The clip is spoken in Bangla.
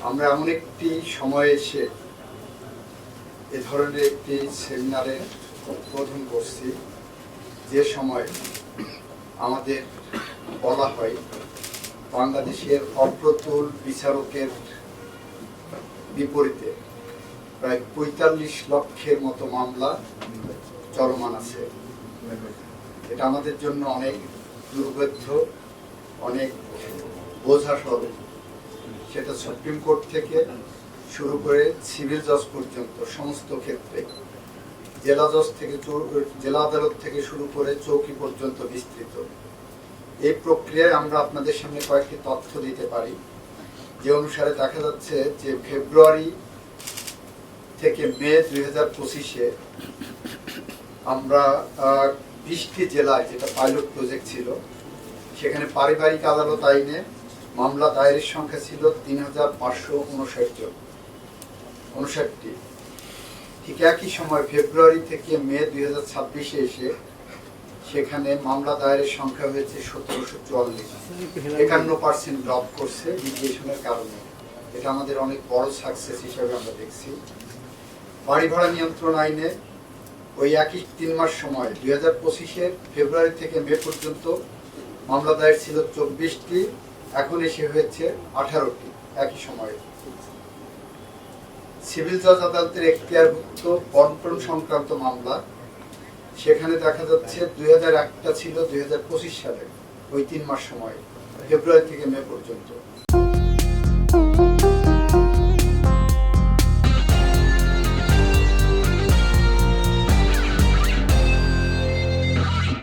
আমরা এমন একটি সময়ে এসে এ ধরনের একটি সেমিনারে উদ্বোধন করছি যে সময় আমাদের বলা হয় বাংলাদেশের অপ্রতুল বিচারকের বিপরীতে প্রায় ৪৫ লক্ষের মতো মামলা চলমান আছে। এটা আমাদের জন্য অনেক দুর্বোধ্য, অনেক বোঝা স্বরূপ। সেটা সুপ্রিম কোর্ট থেকে শুরু করে সিভিল জজ পর্যন্ত সমস্ত ক্ষেত্রে, জেলা জজ থেকে জেলা আদালত থেকে শুরু করে চৌকি পর্যন্ত বিস্তৃত। এই প্রক্রিয়ায় আমরা আপনাদের সামনে কয়েকটি তথ্য দিতে পারি, যে অনুসারে দেখা যাচ্ছে যে ফেব্রুয়ারি থেকে মে 2025-এ আমরা 20টি জেলায়, যেটা পাইলট প্রজেক্ট ছিল, সেখানে পারিবারিক আদালত আইনে মামলা দায়েরের সংখ্যা ছিল ৩,৫59টি। ঠিক একই সময় ফেব্রুয়ারি থেকে মে 2026-এ এসে সেখানে মামলা দায়েরের সংখ্যা হয়েছে ১৭৪৪, ৫১% ড্রপ করছে লিটিগেশনের কারণে। এটা আমাদের অনেক বড় সাকসেস হিসেবে আমরা দেখছি। বাড়ি ভাড়া নিয়ন্ত্রণ আইনে ওই একই 3 মাস সময় 2025-এর ফেব্রুয়ারি থেকে মে পর্যন্ত মামলা দায়ের ছিল 24টি, এখন এসে হয়েছে 18টি একই সময়ে। সিভিল জজ আদালতের এখতিয়ারভুক্ত বন্টন সংক্রান্ত মামলা, সেখানে দেখা যাচ্ছে 2001টা ছিল 2025 সালে ওই 3 মাস সময় ফেব্রুয়ারি থেকে মে পর্যন্ত।